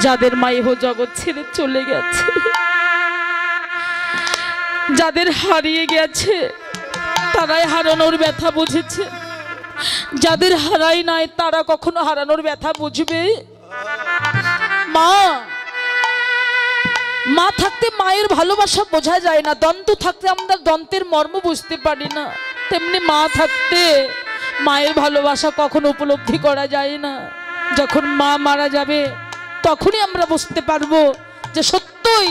যাদের মা ইহ জগৎ ছেড়ে চলে গেছে, যাদের হারিয়ে গেছে তারাই হারানোর ব্যথা বুঝেছে, যাদের হারাই নাই তারা কখনো হারানোর ব্যথা বুঝবে? মা মা থাকতে মায়ের ভালোবাসা বোঝা যায় না, দন্ত থাকতে আমরা দন্তের মর্ম বুঝতে পারি না, তেমনি মা থাকতে মায়ের ভালোবাসা কখনো উপলব্ধি করা যায় না। যখন মা মারা যাবে তখনই আমরা বুঝতে পারবো যে সত্যই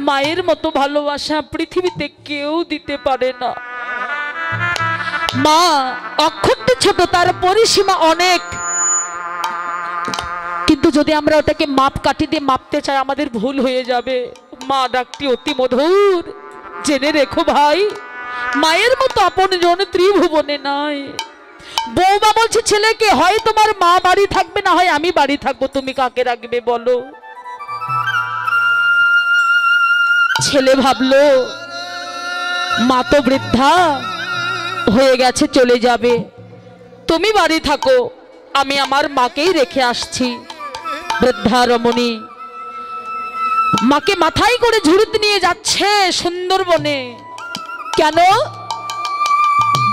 মায়ের মতো ভালোবাসা পৃথিবীতে কেউ দিতে পারে না। মা অক্ষরটি ছোট, তার পরিসীমা অনেক, কিন্তু যদি আমরা ওটাকে মাপ কাঠি দিয়ে মাপতে চাই আমাদের ভুল হয়ে যাবে। মা ডাকটি অতি মধুর, জেনে রেখো ভাই, মায়ের মতো আপনজন ত্রিভুবনে নাই। বৌমা বলছে ছেলেকে, হয় তোমার মা বাড়ি থাকবে না হয় আমি বাড়ি থাকবো, তুমি কাকে রাখবে বলো? ছেলে ভাবলো মা তো বৃদ্ধা হয়ে গেছে, চলে যাবে, তুমি বাড়ি থাকো, আমি আমার মাকেই রেখে আসছি। বৃদ্ধা রমণী মাকে মাথায় করে ঝুড়িতে নিয়ে যাচ্ছে সুন্দরবনে। কেন?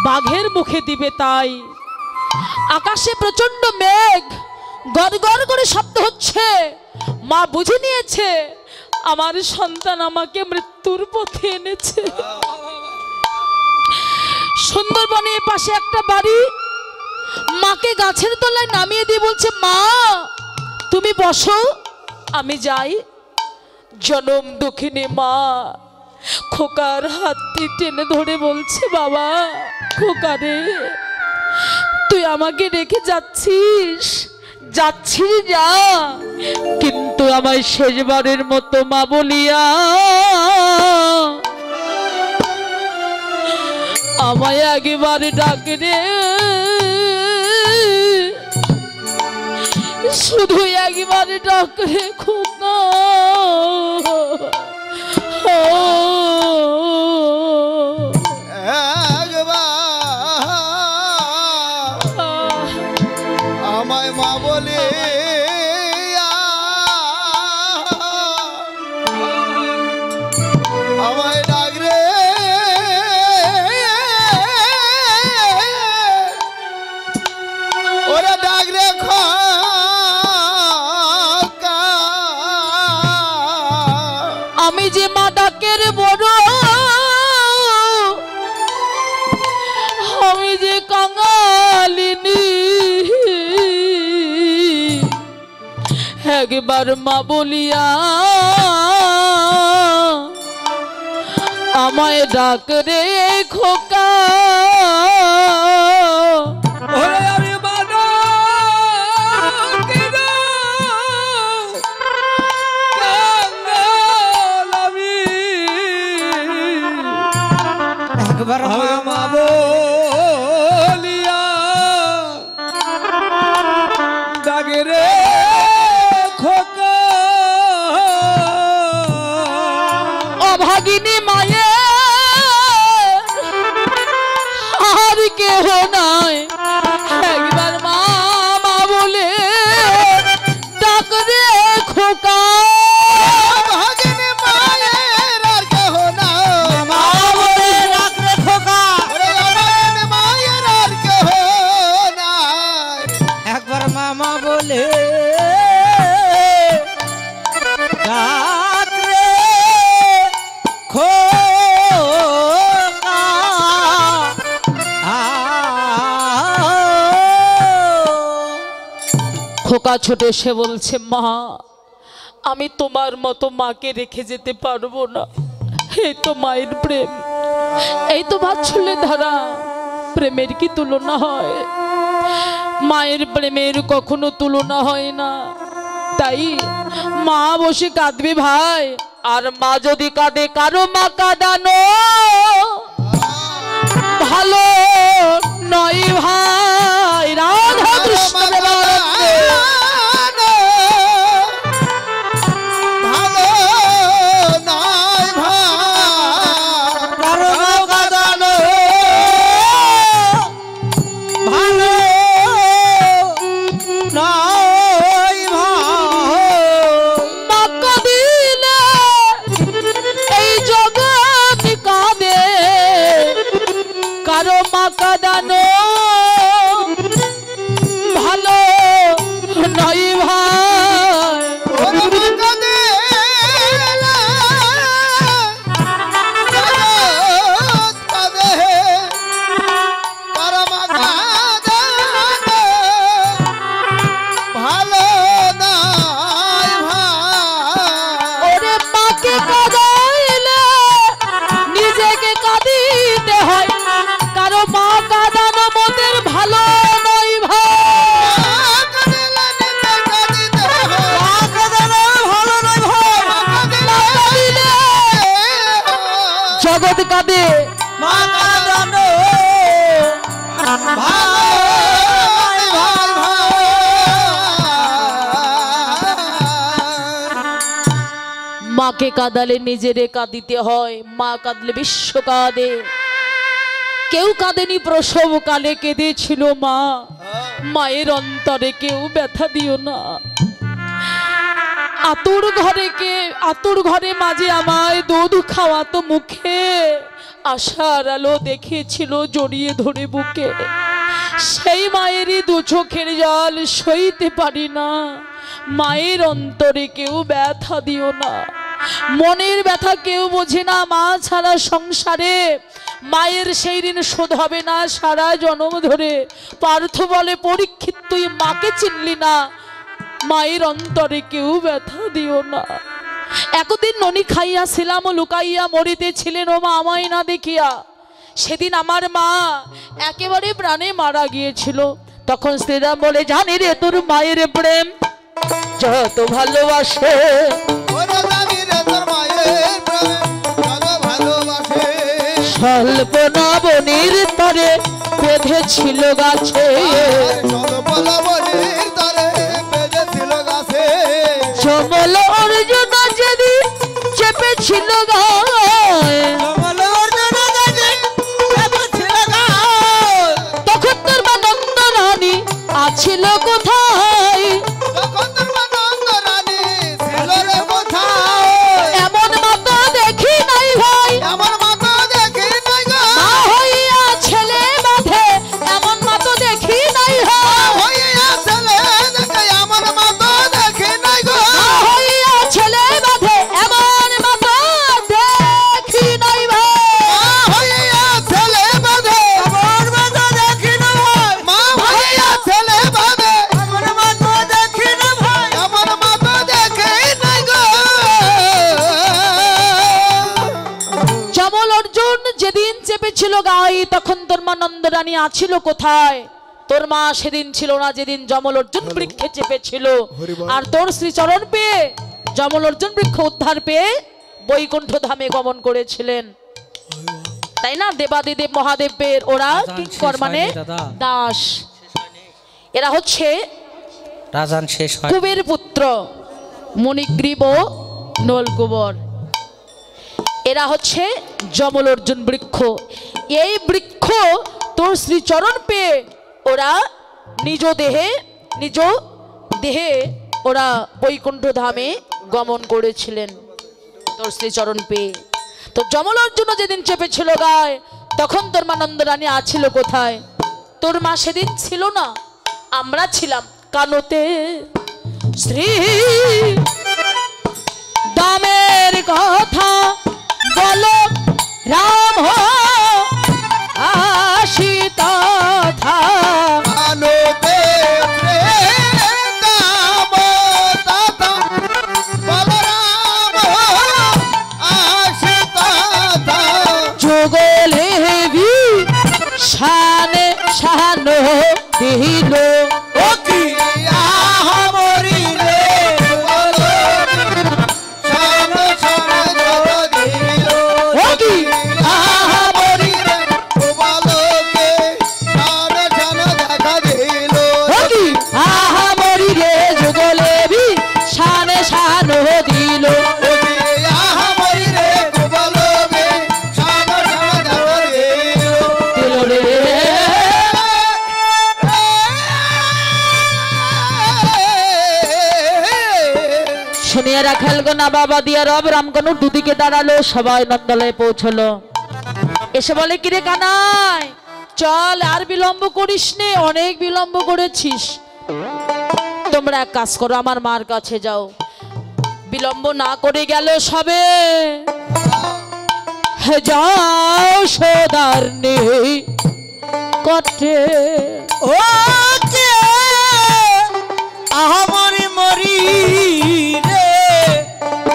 বাঘের মুখে দিবে তাই। আকাশে প্রচন্ড মেঘ, গড়গড় করে শব্দ হচ্ছে। মা বুঝে নিয়েছে আমার সন্তান আমাকে মৃত্যুর পথে এনেছে। সুন্দরবনের পাশে একটা বাড়ি, মাকে গাছের তলায় নামিয়ে দিয়ে বলছে, মা তুমি বসো, আমি যাই। জনম দুঃখিনী মা খোকার হাতটি টেনে ধরে বলছে, বাবা খোকা রে, তুই আমাকে রেখে যাচ্ছিস, যাচ্ছিস যা, কিন্তু আমায় শেষবারের মতো মা বলিয়া আমায় একবারে ডাকে রে, শুধু একবারে ডাকে রে খোকা। আমায় মা বলে আমায় ডাক রে, ওরা ডাক রে খোকা। আমি যে মা ডাকের বড়, আমি যে কাঙালিনী, একবার মা বলিয়া আমায় ডাক রে খোকা। একবার মা বলিয়া ডাকে রে খোকা। অভাগিনী মায়ের আর কেহ নাই, একবার মা মা বলে ডাক রে খোকা। খোকা ছোটে সে বলছে, মা আমি তোমার মতো মাকে রেখে যেতে পারবো না, এই তো মায়ের প্রেম, এই তো বাৎসল্যের ধারা, প্রেমের কি তুলনা হয়? মায়ের প্রেমের কখনো তুলনা হয় না। তাই মা বসে কাঁদবে ভাই, আর মা যদি কাঁদে কারো মা কাঁদানো ভালো নয় ভাই। রাধা কৃষ্ণ কাদানো ভালো নয় ভাই। ওরে মা কাঁদে না, কাঁদে কারা মা কাঁদে না, ভালো নাই ভাই। ওরে মাকে কাঁদাইলে নিজেকে কাঁদিতে হয়, কারো মা কাঁদানো মোদের ভালো নয় ভাই। জগৎ কাঁদে মা কাঁদানো ভাই ভাই ভাই। মাকে কাঁদালে নিজেরে কাঁদিতে হয়, মা কাঁদলে বিশ্ব কাঁদে। কেউ কাঁদেনি প্রসব কালে, কেঁদেছিল মা। মায়ের অন্তরে কেউ ব্যথা দিও না। আতুর ঘরে মাঝে আমায় দুধ খাওয়াতো মুখে, আশার আলো দেখেছিল জড়িয়ে ধরে বুকে। সেই মায়েরই দু চোখের জল সইতে পারি না। মায়ের অন্তরে কেউ ব্যথা দিও না। মনের ব্যথা কেউ বোঝে না। মা ছাড়া সংসারে মায়ের সেই ঋণ শোধ হবে না সারা জন্ম ধরে। পার্থ বলে, পরীক্ষিত তুই মাকে চিনলি না, মায়ের অন্তরে কেউ ব্যথা দিও না। একদিন ননি খাইয়াছিলাম লুকাইয়া, মরিতেছিলেন ও মা আমায় না দেখিয়া। সেদিন আমার মা একেবারে প্রাণে মারা গিয়েছিল। তখন শ্রীরাম বলে, জানি রে তোর মায়ের প্রেম যত ভালোবাসে, ওরে জানি রে তোর মায়ের প্রেম কত ভালোবাসে। স্বল্প নবনীর তরে বেঁধেছিল গাছে, সর্বলবনীর তরে বেঁধেছিল গাছে। সমল অর্জুন যেদিন চেপেছিল গায়ে, তখন তোর মা নন্দ রানী আছিল কোথায়? তখন তোর মা নন্দ রানী ছিল রে কোথায়? এমন মা তো দেখি নাই ভাই, আমার মা তো দেখি নাই গো। মা হইয়া ছেলে বাঁধে, এমন মা তো দেখি নাই ভাই। হইয়া ছেলে দেখে আমার মা তো দেখি নাই গো। মা হইয়া ছেলে বাঁধে, এমন মা তো দেখি নাই ভাই। হইয়া ছেলে বাঁধে আমার মা তো দেখি না ভাই। মা হইয়া ছেলে বাঁধে আমার মা তো দেখি না ভাই। আমার মা তো দেখি নাই গো। যমল অর্জুন যেদিন চেপেছিল গায়ে, তখন তোর মা নন্দরানী আছিল কোথায়? তোর মা সেদিন ছিল না যেদিন যমল অর্জুন বৃক্ষে চেপেছিল। আর তোর শ্রীচরণ পেয়ে যমল অর্জুন বৃক্ষ উদ্ধার পেয়ে বৈকুণ্ঠ ধামে গমন করেছিলেন, তাই না? দেবাদিদেব মহাদেবের ওরা কিঙ্কর মানে দাস। এরা হচ্ছে রাজান শেষ হয়। কুবের পুত্র মণিগ্রীব ও নলকুবর। এরা হচ্ছে যমল অর্জুন বৃক্ষ। এই বৃক্ষ তোর শ্রীচরণ পেয়ে ওরা নিজ দেহে ওরা বৈকুণ্ঠ ধামে গমন করেছিলেন তোর শ্রীচরণ পেয়ে। তো যমল অর্জুন যেদিন চেপেছিল গায়ে, তখন তোর মা নন্দরানী আছিল কোথায়? তোর মা সেদিন ছিল না, আমরা ছিলাম কানতে। শ্রী দামের কথা বলো রাম আসিত আলোতে প্রেম দাতা বলরাম আসিতা যুগলে বি শানে শানো দিল ও কি আহমরি রে বলো শান শান জগ দিল। ও কি আহমরি রে বলো কে শান শান দেখা দিল। ও কি আহামরি রে যুগলে বি শানে শানো দিল ও কি আহমরি রে বলো কে শান শান দেখা দিল। দিল রে। শুনিয়া রাখাল গো না বাবা দিয়া রব রামকনু দুদিকে দাঁড়ালো, সবাই নন্দলায় পৌঁছলো। এসে বলে, কিরে কানাই চল আর বিলম্ব করিস নে, অনেক বিলম্ব করেছিস। তোমরা এক কাজ করো, আমার মার কাছে যাও, বিলম্ব না করে গেল সবে যাও সদার নেই কটে। ও কে আহামরি মরি রে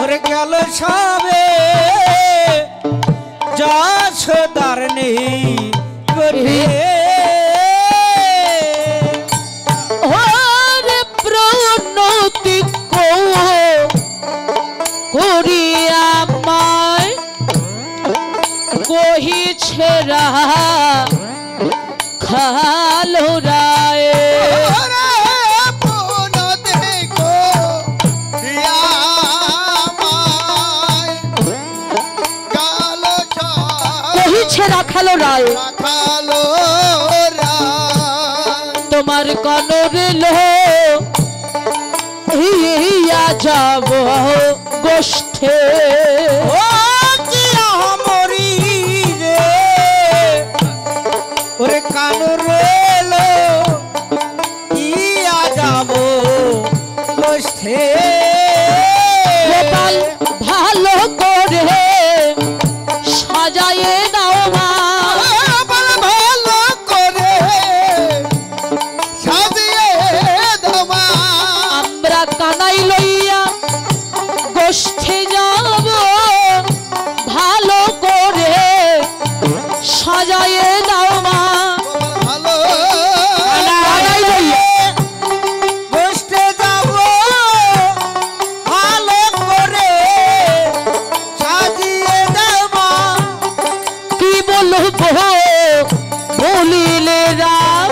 ওরে গেল সবে যা সদার নেই করে ওরে প্রণতি করিয়া মায় কহিছে খালো রায়। কহিছে রাখালো রায় তোমার কনরে লো ইয়া যাব গোষ্ঠে। ও কি আহামরি রে ওরে কানুর রেলো ইয়া যাব গোষ্ঠে। গোপাল ভালো করে সাজায়ে দাও মা, ভালো করে সাজিয়ে দাও মা। আমরা কানাই লইয়া গোষ্ঠে যাব, ভালো করে সাজায়ে দাও মা। ভালো কানাই লইয়া গোষ্ঠে যাব ভালো করে সাজিয়ে দাও মা। কি বলবো বলিলে রাম,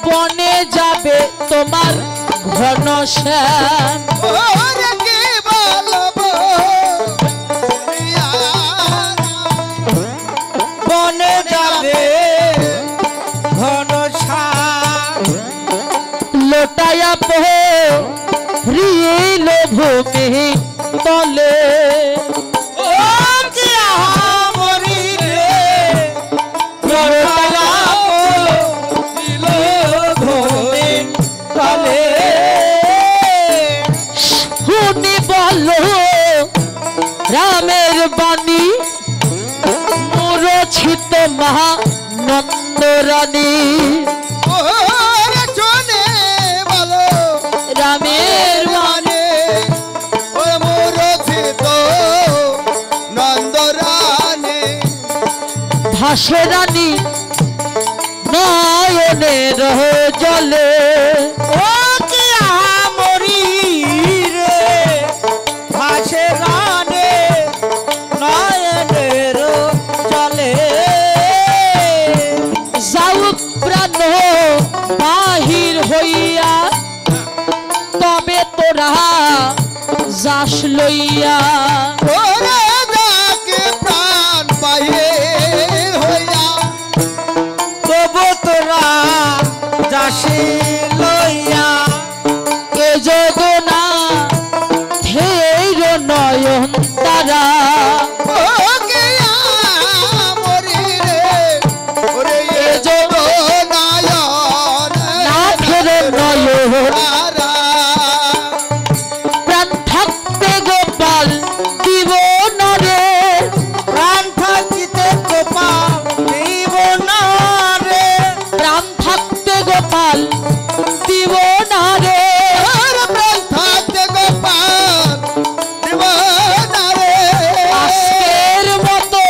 বনে যাবে তোমার ঘন শ্যাম। ওরে কি বলবো বনে যাবে ঘন ছায়া লোটায়া রিল ভূমি তলে। ও কি আহামরি রে লোটায়া দিল ধরে তলে। শুনি বলো রামের বাণী মূরছিত মহানন্দরানী। ওরে শোনে বলো রামের বাণী ও মূরছিত নন্দরানী। ভাসে রানী নয়নের জলে। ও কি আহামরি রে ভাসে রানে নয়নের জলে। যাও প্রাণ বাহির হইয়া তবে তোরা যাস লইয়া। ওরে যাকে প্রাণ বাহির হইয়া তবু তোরা যাসি লইয়া। এ যোগনা ধের নয়ন তারা। ও কে আহামরি রে ওরে এ যোগ নায়ন নাথের নয়ন তারা। প্রাণ থাকতে গোপাল দিব নরে। প্রাণ থাকিতে গোপাল দিব না রে। প্রাণ থাকতে গোপাল দিব না রে। প্রাণ থাকতে গোপাল দিব না রে। আজকের মতো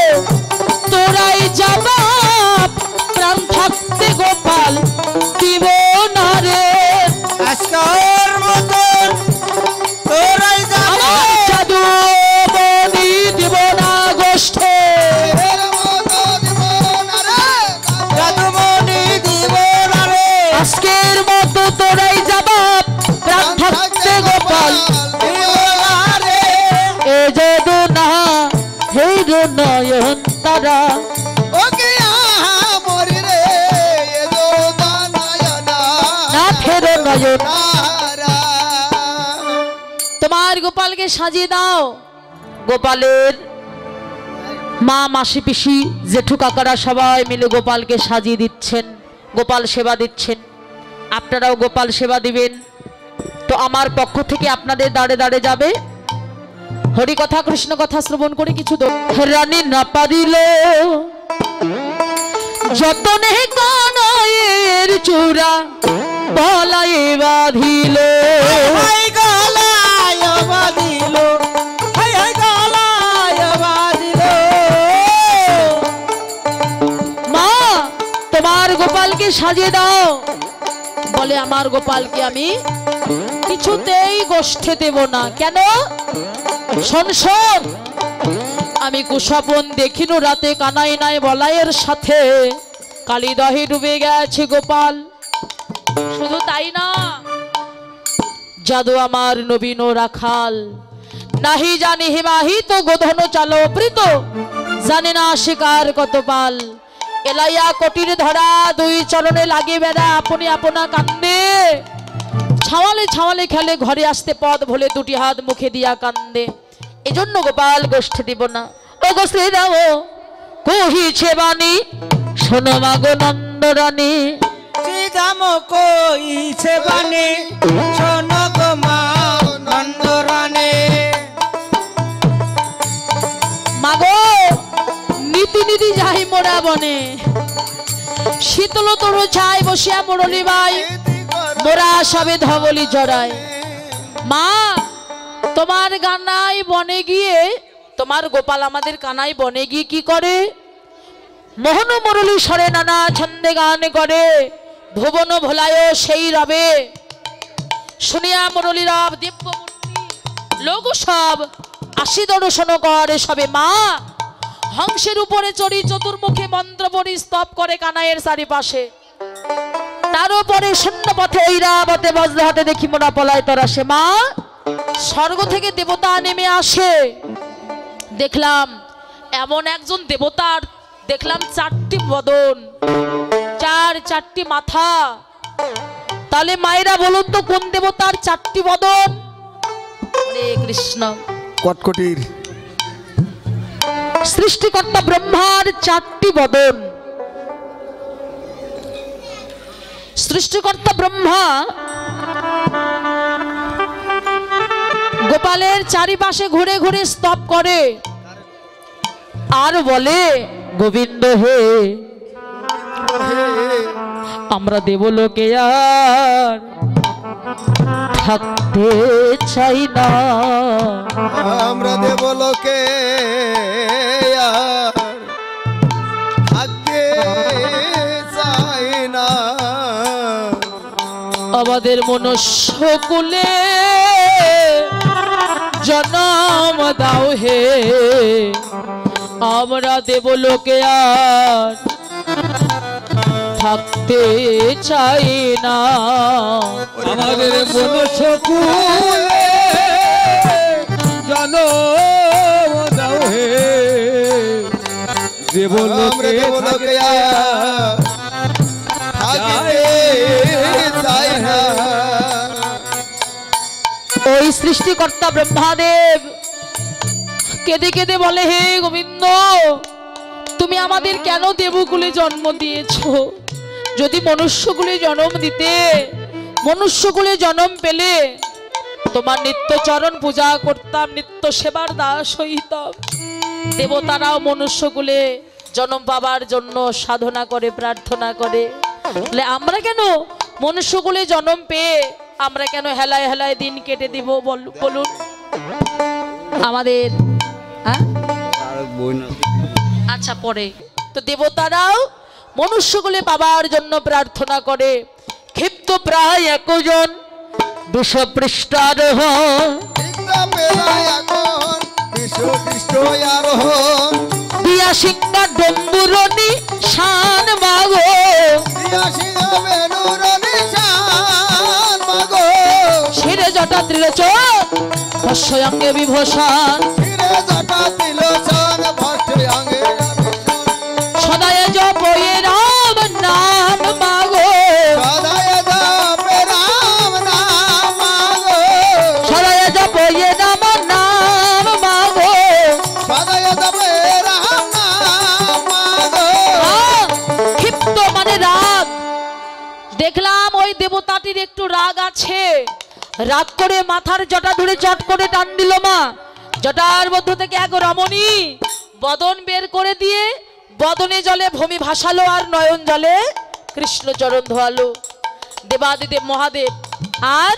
তোরাই যাবা, প্রাণ থাকতে গোপাল দিব না রে। আজকের মতন তোরাই যাবে আমার জাদু বনি দিব না গোষ্ঠে। জাদুমণি দিব না রে। আজকের মতো তোরাই যাবা, প্রাণ থাকতে গোপাল দিব না রে। এ জাদু না হের নয়ন তারা। ওকে আহামরি রে এ যোদানায়না নাথের নয়ন। তারা। তোমার গোপালকে সাজিয়ে দাও। গোপালের মা, মাসি, পিসি, জেঠু, কাকারা সবাই মিলে গোপালকে সাজিয়ে দিচ্ছেন, গোপাল সেবা দিচ্ছেন। আপনারাও গোপাল সেবা দিবেন। তো আমার পক্ষ থেকে আপনাদের দাঁড়ে দাঁড়ে যাবে হরি কথা কৃষ্ণ কথা শ্রবণ করে কিছু রানী না পারিল যতনে কানাইয়ের চূড়া বলাই বাঁধিল। হাই গলায় বাঁধিল, হাই হাই গলায় বাঁধিল। মা, তোমার গোপালকে সাজিয়ে দাও। বলে আমার গোপালকে আমি কিছুতেই গোষ্ঠে দেব না। কেন? শোন শোন, আমি কুস্বপন দেখিনু রাতে কানাই নাই বলাইয়ের সাথে কালিদহে ডুবে গেছে গোপাল। শুধু তাই না, জাদু আমার নবীন রাখাল নাহি জানি হিমাহি তো গোধন চালো প্রীত জানে না শিকার কত পাল। এলাইয়া কটির ধরা দুই চরণে লাগে বেড়া আপনি আপনা কান্দে ছাওয়ালে ছাওয়ালে খেলে ঘরে আসতে পথ ভুলে দুটি হাত মুখে দিয়া কান্দে। এজন্য গোপাল গোষ্ঠী দিব না। ও গোষ্ঠী দাও কহিছে বাণী শোনো মাগো নন্দরানী। শ্রীরাম কইছে বাণী শোনো গো মা নন্দরানী। মাগো নীতি নীতি যাই মোরা বনে শীতল তরু ছাই বসিয়া মুরলি বাই মোরা সবে ধবলি জড়ায়। মা, তোমার কানাই বনে গিয়ে, তোমার গোপাল আমাদের কানাই বনে গিয়ে কি করে? মোহন মুরলি স্বরে নানা ছন্দে গান করে ভুবন ভোলায় সেই রবে শুনিয়া মুরলি রব দিব্যমূর্তি লোক সব আসি দর্শন করে সবে। মা, হংসের উপরে চড়ি চতুর্মুখে মন্ত্র পড়ি স্তব করে কানাইয়ের চারিপাশে। তার উপরে শূন্য পথে ঐরাবতে বজ্র হাতে দেখি মোরা পলায় তরাসে। মা, স্বর্গ থেকে দেবতা নেমে আসে। দেখলাম এমন একজন দেবতার, দেখলাম চারটি বদন, চারটি মাথা। তাহলে মায়েরা বলুন তো কোন দেবতার চারটি বদন? হরে কৃষ্ণ। কটকটির সৃষ্টিকর্তা ব্রহ্মার চারটি বদন। সৃষ্টিকর্তা ব্রহ্মা গোপালের চারিপাশে ঘুরে ঘুরে স্তব করে আর বলে গোবিন্দ হে, আমরা দেবলোকে আর থাকতে চাই না। আমরা দেবলোকে আর থাকতে চাই না। আমাদের মনুষ্য কুলে জন্ম দাও হে, আমরা দেবলোকে আর থাকতে চাই না। আমাদের মনুষ্য কুলে জন্ম দাও হে, দেবলোকে থাকতে চাই না। ওই সৃষ্টিকর্তা ব্রহ্মাদেব কেঁদে কেঁদে বলে হে গোবিন্দ, তুমি আমাদের কেন দেবকুলে জন্ম দিয়েছো? যদি মনুষ্যকুলে জন্ম দিতে, মনুষ্যকুলে জন্ম পেলে তোমার নিত্য চরণ পূজা করতাম, নিত্য সেবার দাস হইতাম। দেবতারাও মনুষ্যকুলে জন্ম পাবার জন্য সাধনা করে, প্রার্থনা করে। বলে আমরা কেন মনুষ্যকুলে জন্ম পেয়ে আমরা কেন হেলায় হেলায় দিন কেটে দিব বলুন? আমাদের আচ্ছা পরে তো দেবতারাও মনুষ্যকুলে পাবার জন্য প্রার্থনা করে। ক্ষিপ্ত প্রায় একজন বিষপৃষ্ঠারোহণ দিয়া সিংহা ডম্বুরণী শান মাগো, শিরে জটা ত্রিলোচন ভস্যঙ্গে বিভূষণ, সদায় জপয়ে রাম নাম মাগো, সদায় জপয়ে রাম নাম মাগো, আছে। রাগ করে মাথার জটা ধরে চট করে টান দিল মা। জটার মধ্য থেকে এক রমণী বদন বের করে দিয়ে বদনে জলে ভূমি ভাসালো আর নয়ন জলে কৃষ্ণচরণ ধোয়ালো। দেবাদিদেব মহাদেব আর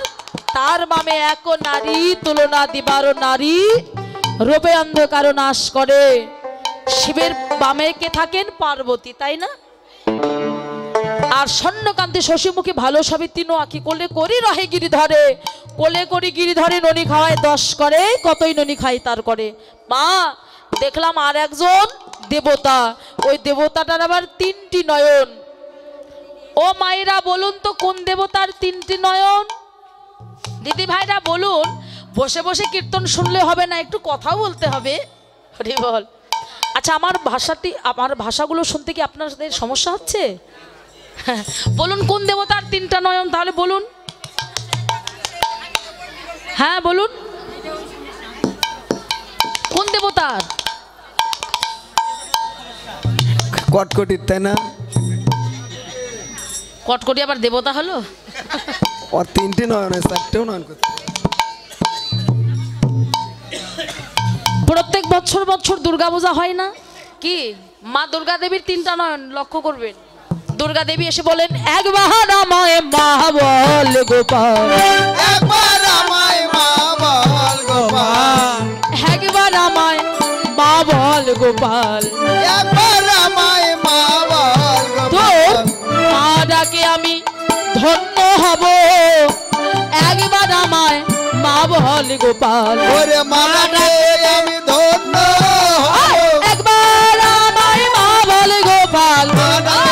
তার মামে এক নারী তুলনা দিবার নারী রূপে অন্ধকার নাশ করে। শিবের বামে কে থাকেন? পার্বতী, তাই না? আর স্বর্ণকান্তি শশীমুখী ভালো সবই তিনো আঁকি কোলে করি রহে গিরিধরে, কোলে করি গিরিধরে ননি খাওয়ায় 10 করে, কতই ননি খাই তার করে। মা দেখলাম আর একজন দেবতা, ওই দেবতাটার আবার 3টি নয়ন। ও মায়েরা বলুন তো কোন দেবতার 3টি নয়ন? দিদি ভাইরা বলুন। বসে বসে কীর্তন শুনলে হবে না, একটু কথাও বলতে হবে। হরি বল। আচ্ছা, আমার ভাষাগুলো শুনতে কি আপনাদের সমস্যা হচ্ছে? বলুন কোন দেবতার 3টা নয়ন? তাহলে বলুন। হ্যাঁ বলুন, কোন দেবতার? কটকটির, তাই না? কটকটি আবার দেবতা হলো? ওর 3টে নয়ন, 4টেও নয়ন করতে। প্রত্যেক বছর বছর দুর্গা পূজা হয় না কি? মা দুর্গা দেবীর 3টা নয়ন লক্ষ্য করবেন। দুর্গা দেবী এসে বলেন, একবার আমায় মা বল গোপাল, একবার আমায় মা বল গোপাল, একবার আমায় মা বল গোপাল, একবার আমায় মা বল তোর গোপাল। মা ডাকে আমি ধন্য হব, একবার আমায় মা বল গোপাল। ওরে মানাকে আমি ধন্য হব, একবার আমায় মা বল গোপাল, মানাকে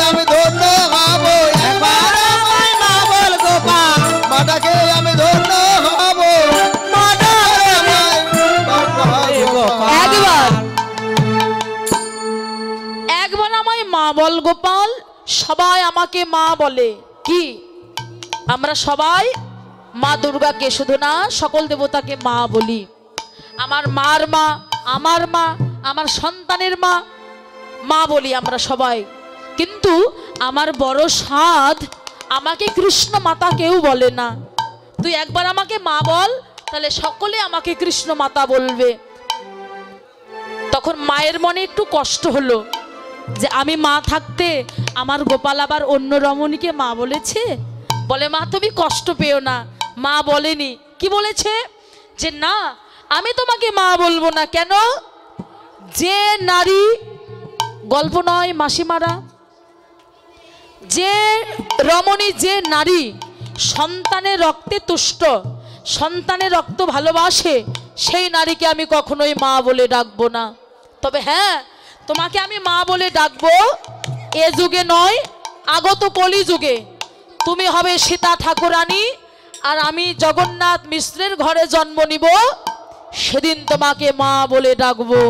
আমি ধন্য হব, একবার আমায় মা বল গোপাল, মানাকে আমি ধন্য হব, মানাকে আমায় মা বল গোপাল। একবার আমায় মা বল গোপাল। সবাই আমাকে মা বলে কি? আমরা সবাই মা দুর্গাকে, শুধু না সকল দেবতাকে মা বলি। আমার মার মা, আমার মা, আমার সন্তানের মা, মা বলি আমরা সবাই। কিন্তু আমার বড় সাধ, আমাকে কৃষ্ণ মাতা কেউ বলে না। তুই একবার আমাকে মা বল, তাহলে সকলে আমাকে কৃষ্ণ মাতা বলবে। তখন মায়ের মনে একটু কষ্ট হলো যে আমি মা থাকতে আমার গোপাল আবার অন্য রমণীকে মা বলেছে। বলে, মা তুমি কষ্ট পেও না। মা বলেনি, কি বলেছে? যে না, আমি তোমাকে মা বলবো না। কেন? যে নারী, গল্প নয় মাসিমারা, যে রমণী, যে নারী সন্তানের রক্তে তুষ্ট, সন্তানের রক্ত ভালোবাসে, সেই নারীকে আমি কখনোই মা বলে ডাকবো না। তবে হ্যাঁ, তোমাকে আমি মা বলে ডাকবো এ যুগে নয়, আগত কলি যুগে। তুমি হবে সীতা ঠাকুরানী, আর আমি জগন্নাথ মিশ্রের ঘরে জন্ম নিব। সেদিন তোমাকে মা বলে ডাকবো,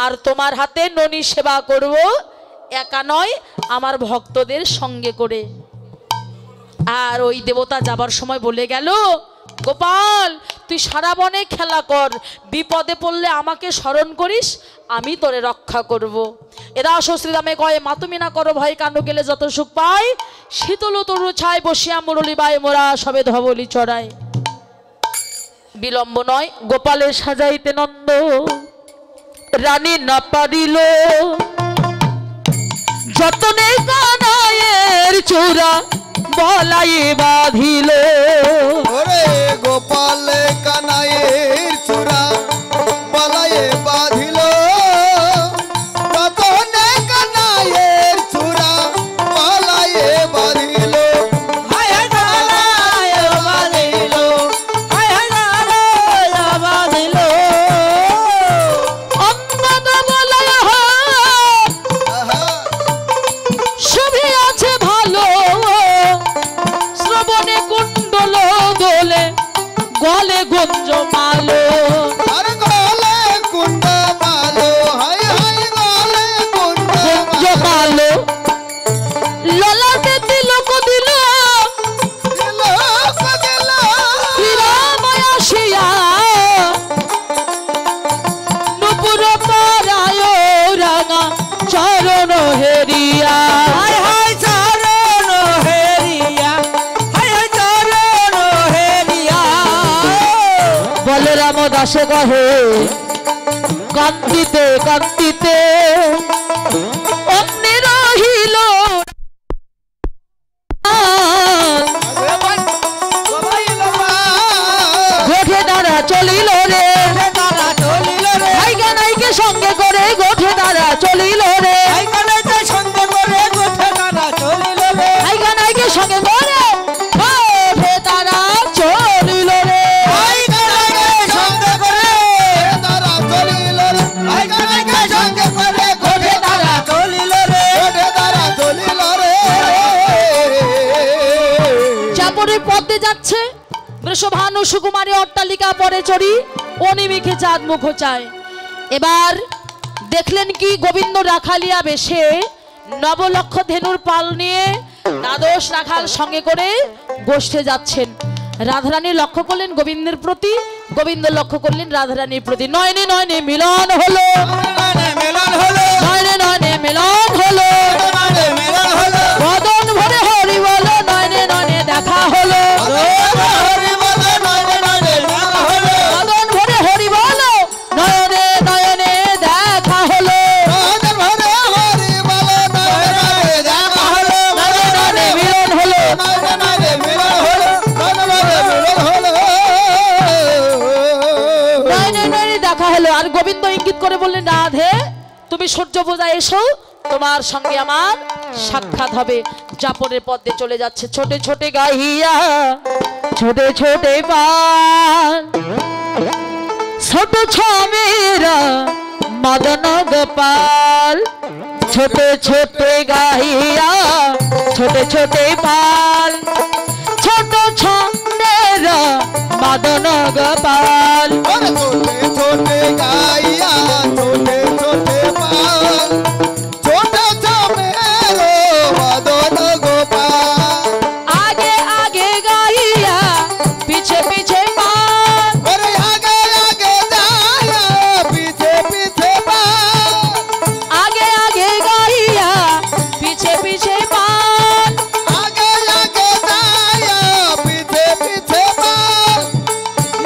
আর তোমার হাতে ননি সেবা করব, একা নয় আমার ভক্তদের সঙ্গে করে। আর ওই দেবতা যাবার সময় বলে গেল, গোপাল তুই সারা বনে খেলা কর, বিপদে পড়লে আমাকে স্মরণ করিস, আমি তোরে রক্ষা করব। এরা শ্রীরামে কয়ে, মা তুমি না করো ভয়, কাণ্ড গেলে যত সুখ পাই, শীতল তরু ছায় বসিয়া মুরলি বাই, মোরা সবে ধবলি চড়াই। বিলম্ব নয়, গোপালের সাজাইতে নন্দ রানী না পারিল, যতনে কানাইয়ের চূড়া বলাই বাঁধিল। ওরে গোপাল কানাইয়ের চূড়া বলায়ে বাঁধিল, যতনে কানাইয়ের চূড়া বলায়ে বাঁধিল। হায় হায় বলায়ে বাঁধিল, হায় হায় বলায়ে বাঁধিল। অন্নদ বলয় আহা, সবই আছে ভালো, শ্রবণে কুণ্ডল দোলে, গলে গুঞ্জ মালো। আর গলে কুণ্ড মালো, হায় হায় গলে কুণ্ড গুঞ্জ মালো ললাটে তিলক দিল, দিল দিল। শ্রীরাময় আসিয়া নুপুর পরায় রাঙা চরণ হেরিয়া। হায় হায় চরণ হেরিয়া, হায় হায় চরণ রামদাসে কহে কান্দিতে কান্দিতে অমনি রহিল গোঠে দ্বারা চলিল রে নাইকা নাইকে সঙ্গে করে গোঠে দ্বারা চলিল রে নাইকা নাইকে সঙ্গে করে গোঠে দ্বারা চলিল রে চাপড়ে পদ্মে যাচ্ছে বৃষভানু সুকুমারী অট্টালিকা পরে চড়ি অনিমিখে চাঁদ মুখ চায়। এবার দেখলেন কি গোবিন্দ রাখালিয়া বেশে নবলক্ষ ধেনুর পাল নিয়ে দ্বাদশ রাখাল সঙ্গে করে গোষ্ঠে যাচ্ছেন। রাধারানী লক্ষ্য করলেন গোবিন্দের প্রতি, গোবিন্দ লক্ষ্য করলেন রাধারানীর প্রতি। নয়নে নয়নে মিলন হলো, নয়নে নয়নে মিলন হলো, বদন ভরে হরি বলো, নয়নে নয়নে দেখা হলো, বদন ভরে হরি বলো, নয়নে নয়নে দেখা হলো, নয়নে নয়নে মিলন হলো। নয়নে নয়নে দেখা হলো। আর গোবিন্দ ইঙ্গিত করে বললেন রাধে তুমি সূর্য পূজায় এসো, তোমার সঙ্গে আমার সাক্ষাৎ হবে। জাপনের পদ্মে চলে যাচ্ছে ছোটে ছোটে গাহিয়া ছোটে ছোটে পান ছোট ছমেরা মদন গোপাল ছোটে ছোটে গাহিয়া ছোটে ছোটে পাল ছোট ছমেরা মদন গোপাল छोटे गाइया छोटे छोटे पाल छोटे छोटे मदन गोपाल आगे आगे गाइया पीछे पीछे पाल अरे आगे आगे जाया पीछे पीछे पाल आगे आगे गाइया पीछे पीछे पाल आगे आगे जाया पीछे पीछे पाल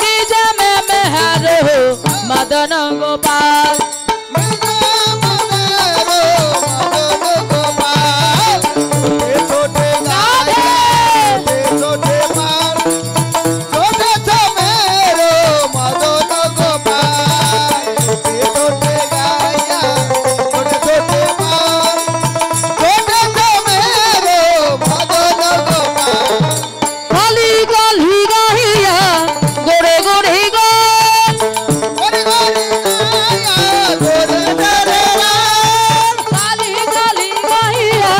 निजे में मेहर हो मदन गोपाल छोटे गाइया छोटे पाल छोटे छोटे मदन गोपाल छोटे गाइया छोटे छोटे पाल छोटे छोटे मदन गोपाल गली गली गाइया गोरे गोरे गोल गोरी गोरी गाइया गोरे गोरे लाल गली गली गाइया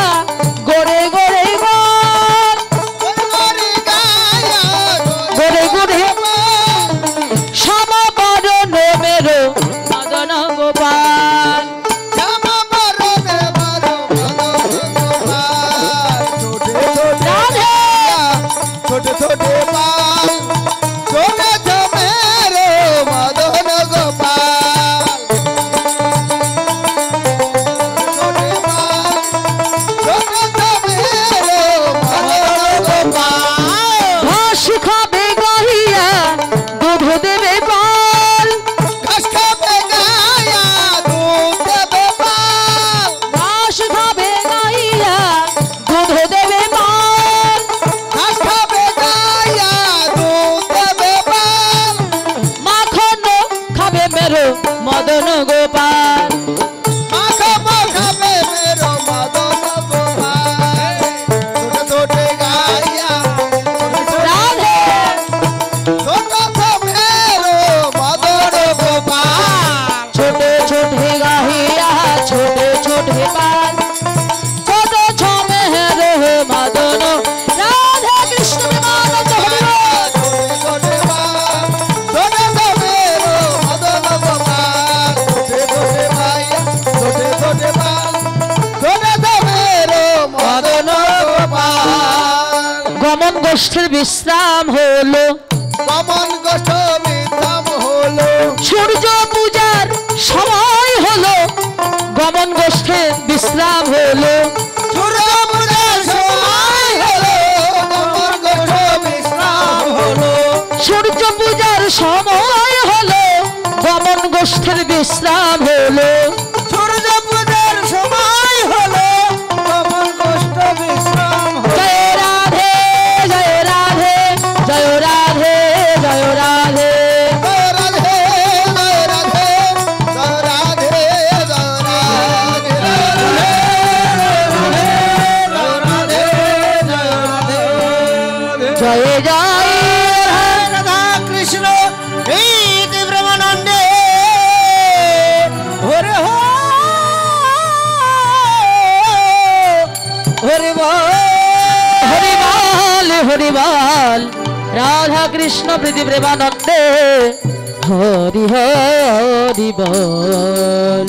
गोरे गोरे गोल गोरी गोरी गाइया गोरे गोरे श्याम बरन मेरो मदन गोपाल श्यामा बरने बरो मदन गोपाल छोटे छोटे राधे छोटे छोटे पाल छोटे छोटे मदन गोपाल छोटे पाल छोटे छोटे मदन गोपाल घास खाबे गाइया दूध देवे पाल घास खाबे गाया दूध देवे पाल घास खाबे गाइया दूध देवे पाल घास खाबे गाया दूध देवे पाल माखन खाबे मेरो मदन गोपाल माखा माखा पे मेरो मदन गोपाल छोटे छोटे गाया राधे छोटा सा मेरो मदन गोपाल छोटे छोटे गाइया छोटे छोटे पाल छोटे छोटे हेरो मदन राधे कृष्ण मानत हरि छोटे छोटे बाल छोटे सा मेरो मदन गोपाल छोटे छोटे गाया छोटे छोटे बाल छोटे सा मेरो मदन गोपाल গমন গোষ্ঠীর বিশ্রাম হলো কমন গোষ্ঠ মিথাম হলো সূর্য পূজার সময় হলো গমন গোষ্ঠীর বিশ্রাম হলো সূর্য পূজার সময় হলো কমন গোষ্ঠ বিশ্রাম হলো সূর্য পূজার সময় হলো গমন গোষ্ঠীর বিশ্রাম হলো সূর্য পূজার সময় হলো গমন গোষ্ঠ বিশ্রাম হলো। জয় রাধে জয় রাধে জয় রাধে জয় রাধে জয় রাধে জয় রাধে জয় রাধে জয় রাধে জয় জয় রাধা কৃষ্ণ প্রীতি ব্রহ্মানন্দে হরে হরে হরিবল হরিবল রাধা কৃষ্ণ প্রীতি প্রেমানন্দে হরি হরি বল।